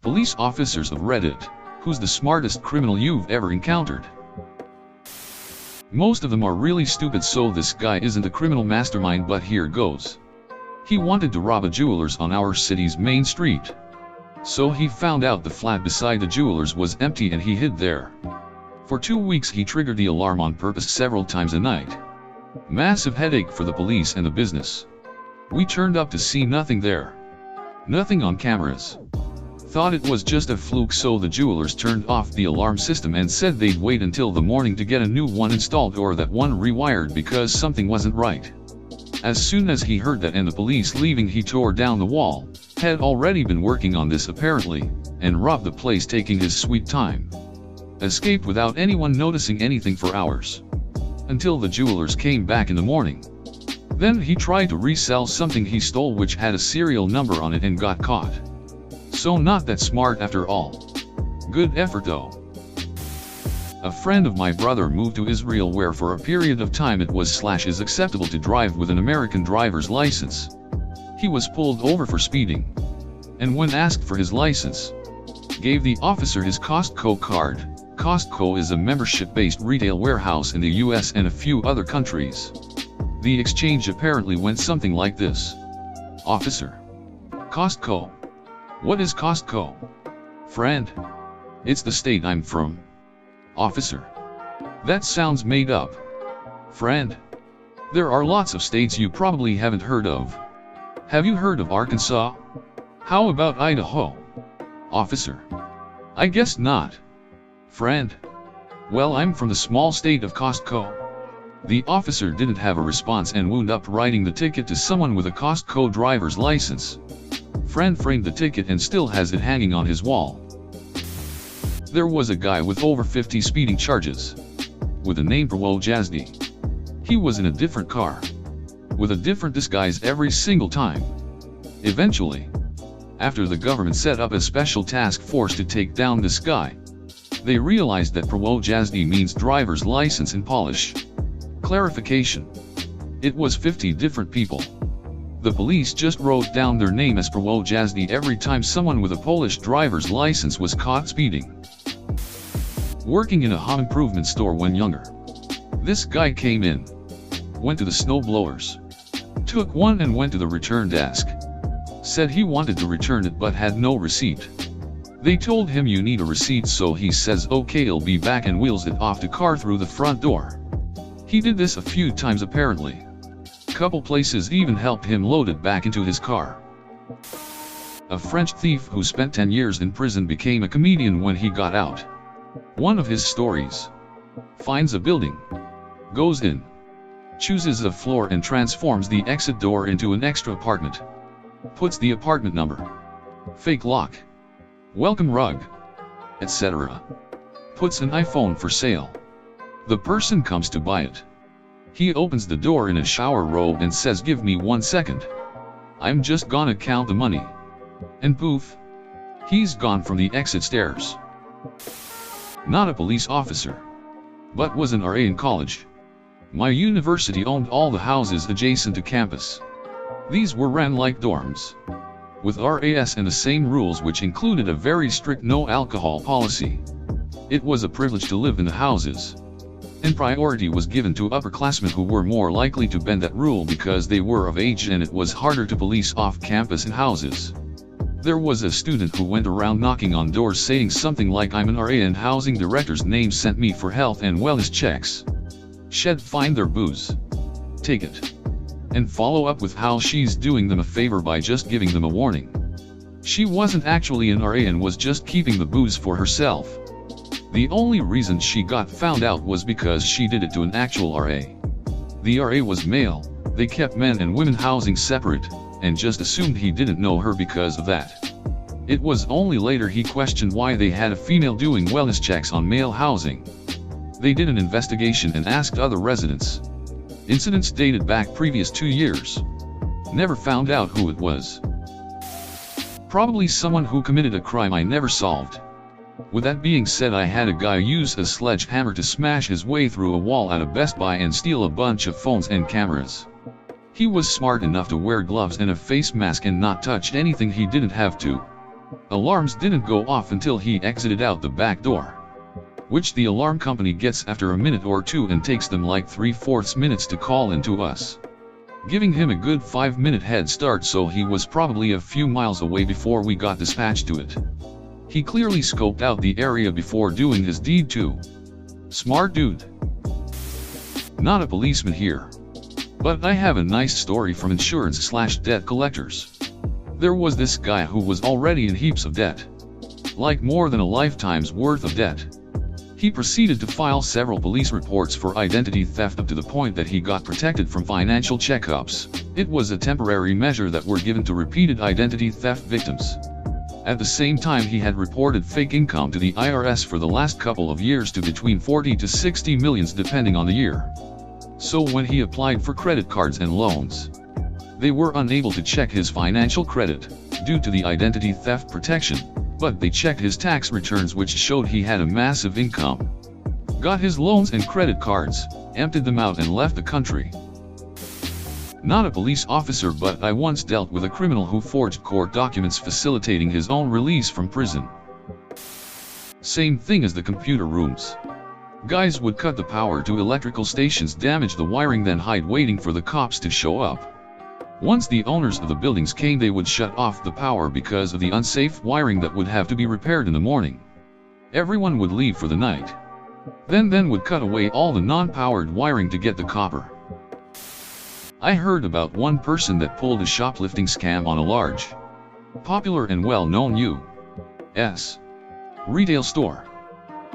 Police officers of Reddit, who's the smartest criminal you've ever encountered? Most of them are really stupid, so this guy isn't a criminal mastermind, but here goes. He wanted to rob a jeweler's on our city's main street. So he found out the flat beside the jeweler's was empty and he hid there. For 2 weeks he triggered the alarm on purpose several times a night. Massive headache for the police and the business. We turned up to see nothing there. Nothing on cameras. Thought it was just a fluke, so the jewelers turned off the alarm system and said they'd wait until the morning to get a new one installed or that one rewired because something wasn't right. As soon as he heard that and the police leaving, he tore down the wall, had already been working on this apparently, and robbed the place taking his sweet time. Escaped without anyone noticing anything for hours. Until the jewelers came back in the morning. Then he tried to resell something he stole which had a serial number on it and got caught. So not that smart after all. Good effort though. A friend of my brother moved to Israel where for a period of time it was/is acceptable to drive with an American driver's license. He was pulled over for speeding. And when asked for his license, gave the officer his Costco card. Costco is a membership-based retail warehouse in the US and a few other countries. The exchange apparently went something like this. Officer. Costco. What is Costco? Friend. It's the state I'm from. Officer. That sounds made up. Friend. There are lots of states you probably haven't heard of. Have you heard of Arkansas? How about Idaho? Officer. I guess not. Friend. Well, I'm from the small state of Costco. The officer didn't have a response and wound up writing the ticket to someone with a Costco driver's license. Friend framed the ticket and still has it hanging on his wall. There was a guy with over 50 speeding charges. With the name Parwo Yazdi. He was in a different car. With a different disguise every single time. Eventually, after the government set up a special task force to take down this guy, they realized that Parwo Yazdi means driver's license in Polish. Clarification. It was 50 different people. The police just wrote down their name as Parwo Yazdi every time someone with a Polish driver's license was caught speeding. Working in a home improvement store when younger. This guy came in. Went to the snow blowers. Took one and went to the return desk. Said he wanted to return it but had no receipt. They told him you need a receipt, so he says okay, I'll be back, and wheels it off the car through the front door. He did this a few times apparently. Couple places even helped him load it back into his car. A French thief who spent 10 years in prison became a comedian when he got out. One of his stories. Finds a building. Goes in. Chooses a floor and transforms the exit door into an extra apartment. Puts the apartment number. Fake lock. Welcome rug. Etc. Puts an iPhone for sale. The person comes to buy it. He opens the door in a shower robe and says, "Give me 1 second. I'm just gonna count the money." And poof. He's gone from the exit stairs. Not a police officer. But was an RA in college. My university owned all the houses adjacent to campus. These were ran like dorms. With RAS and the same rules, which included a very strict no alcohol policy. It was a privilege to live in the houses. And priority was given to upperclassmen who were more likely to bend that rule because they were of age and it was harder to police off campus in houses. There was a student who went around knocking on doors saying something like, "I'm an RA and housing director's name sent me for health and wellness checks." Shed find their booze. Take it. And follow up with how she's doing them a favor by just giving them a warning. She wasn't actually an RA and was just keeping the booze for herself. The only reason she got found out was because she did it to an actual RA. The RA was male, they kept men and women housing separate, and just assumed he didn't know her because of that. It was only later he questioned why they had a female doing wellness checks on male housing. They did an investigation and asked other residents. Incidents dated back previous 2 years. Never found out who it was. Probably someone who committed a crime I never solved. With that being said, I had a guy use a sledgehammer to smash his way through a wall at a Best Buy and steal a bunch of phones and cameras. He was smart enough to wear gloves and a face mask and not touch anything he didn't have to. Alarms didn't go off until he exited out the back door, which the alarm company gets after a minute or two and takes them like 3/4 minutes to call in to us, giving him a good 5-minute head start, so he was probably a few miles away before we got dispatched to it. He clearly scoped out the area before doing his deed too. Smart dude. Not a policeman here, but I have a nice story from insurance/debt collectors. There was this guy who was already in heaps of debt, like more than a lifetime's worth of debt. He proceeded to file several police reports for identity theft up to the point that he got protected from financial checkups. It was a temporary measure that were given to repeated identity theft victims. At the same time, he had reported fake income to the IRS for the last couple of years to between 40 to 60 millions depending on the year. So when he applied for credit cards and loans, they were unable to check his financial credit due to the identity theft protection, but they checked his tax returns, which showed he had a massive income. Got his loans and credit cards, emptied them out and left the country. Not a police officer, but I once dealt with a criminal who forged court documents facilitating his own release from prison. Same thing as the computer rooms. Guys would cut the power to electrical stations, damage the wiring, then hide waiting for the cops to show up. Once the owners of the buildings came, they would shut off the power because of the unsafe wiring that would have to be repaired in the morning. Everyone would leave for the night. Then would cut away all the non-powered wiring to get the copper. I heard about one person that pulled a shoplifting scam on a large, popular and well-known U.S. retail store.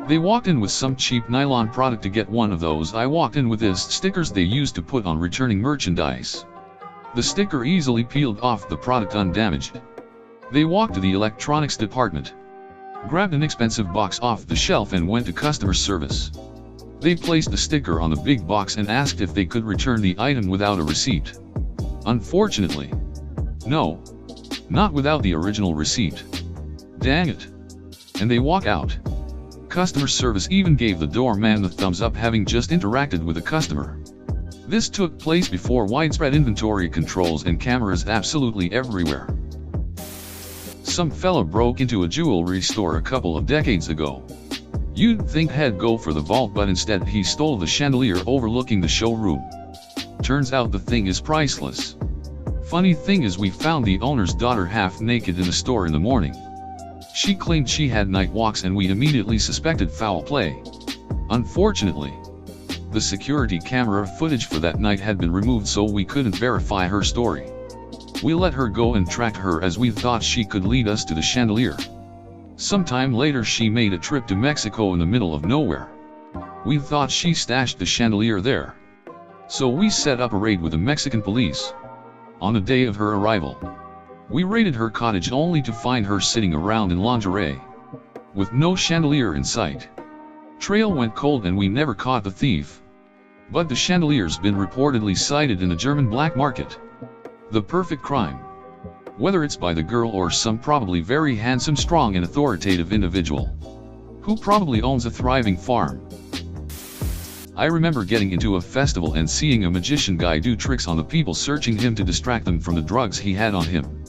They walked in with some cheap nylon product to get one of those I walked in with is stickers they used to put on returning merchandise. The sticker easily peeled off the product undamaged. They walked to the electronics department, grabbed an expensive box off the shelf and went to customer service. They placed the sticker on the big box and asked if they could return the item without a receipt. Unfortunately, no, not without the original receipt. Dang it. And they walk out. Customer service even gave the doorman the thumbs up, having just interacted with a customer. This took place before widespread inventory controls and cameras absolutely everywhere. Some fella broke into a jewelry store a couple of decades ago. You'd think he'd go for the vault, but instead he stole the chandelier overlooking the showroom. Turns out the thing is priceless. Funny thing is, we found the owner's daughter half naked in the store in the morning. She claimed she had night walks and we immediately suspected foul play. Unfortunately, the security camera footage for that night had been removed, so we couldn't verify her story. We let her go and tracked her as we thought she could lead us to the chandelier. Sometime later she made a trip to Mexico in the middle of nowhere. We thought she stashed the chandelier there, so we set up a raid with the Mexican police. On the day of her arrival, we raided her cottage only to find her sitting around in lingerie, with no chandelier in sight. Trail went cold and we never caught the thief. But the chandelier's been reportedly sighted in the German black market. The perfect crime. Whether it's by the girl or some probably very handsome, strong and authoritative individual, who probably owns a thriving farm. I remember getting into a festival and seeing a magician guy do tricks on the people searching him to distract them from the drugs he had on him.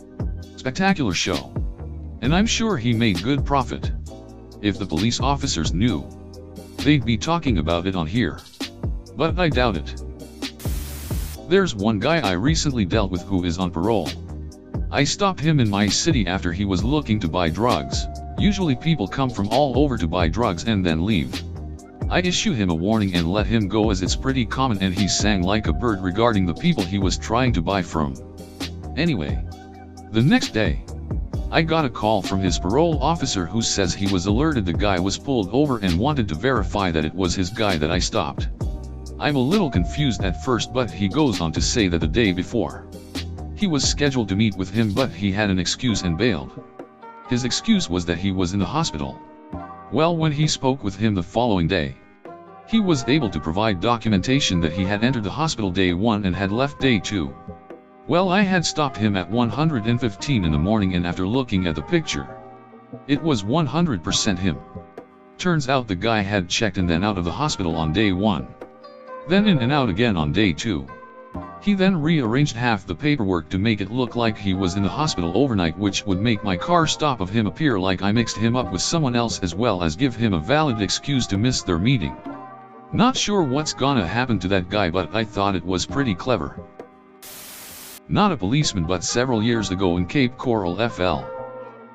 Spectacular show. And I'm sure he made good profit. If the police officers knew, they'd be talking about it on here. But I doubt it. There's one guy I recently dealt with who is on parole. I stopped him in my city after he was looking to buy drugs. Usually people come from all over to buy drugs and then leave. I issue him a warning and let him go, as it's pretty common, and he sang like a bird regarding the people he was trying to buy from. Anyway, the next day, I got a call from his parole officer who says he was alerted the guy was pulled over and wanted to verify that it was his guy that I stopped. I'm a little confused at first, but he goes on to say that the day before, he was scheduled to meet with him, but he had an excuse and bailed. His excuse was that he was in the hospital. Well, when he spoke with him the following day, he was able to provide documentation that he had entered the hospital day 1 and had left day 2. Well, I had stopped him at 1:15 in the morning, and after looking at the picture, it was 100% him. Turns out the guy had checked and then out of the hospital on day 1. Then in and out again on day 2. He then rearranged half the paperwork to make it look like he was in the hospital overnight, which would make my car stop of him appear like I mixed him up with someone else, as well as give him a valid excuse to miss their meeting. Not sure what's gonna happen to that guy, but I thought it was pretty clever. Not a policeman, but several years ago in Cape Coral, FL.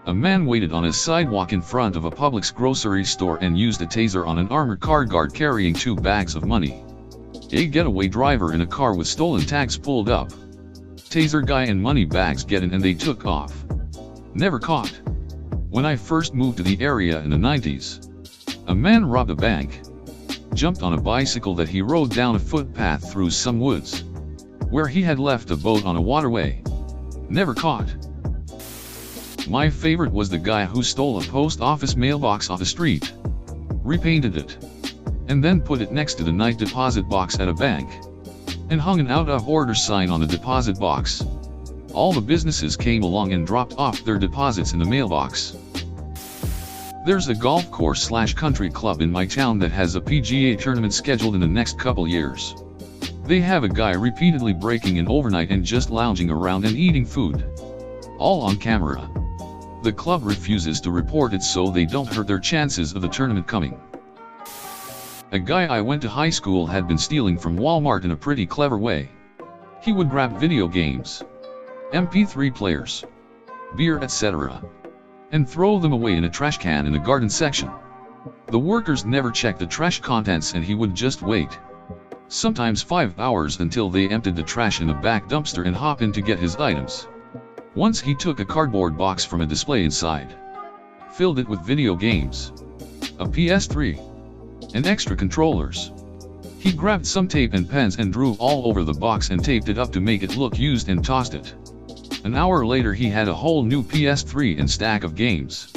A man waited on a sidewalk in front of a Publix grocery store and used a taser on an armored car guard carrying 2 bags of money. A getaway driver in a car with stolen tags pulled up. Taser guy and money bags get in and they took off. Never caught. When I first moved to the area in the 90s, a man robbed a bank, jumped on a bicycle that he rode down a footpath through some woods, where he had left a boat on a waterway. Never caught. My favorite was the guy who stole a post office mailbox off the street, repainted it, and then put it next to the night deposit box at a bank, and hung an out of order sign on the deposit box. All the businesses came along and dropped off their deposits in the mailbox. There's a golf course/country club in my town that has a PGA tournament scheduled in the next couple years. They have a guy repeatedly breaking in overnight and just lounging around and eating food, all on camera. The club refuses to report it so they don't hurt their chances of the tournament coming. A guy I went to high school had been stealing from Walmart in a pretty clever way. He would grab video games, MP3 players, beer, etc., and throw them away in a trash can in the garden section. The workers never checked the trash contents and he would just wait, sometimes 5 hours, until they emptied the trash in the back dumpster and hop in to get his items. Once he took a cardboard box from a display inside, filled it with video games, a PS3, and extra controllers. He grabbed some tape and pens and drew all over the box and taped it up to make it look used and tossed it. An hour later he had a whole new PS3 and stack of games.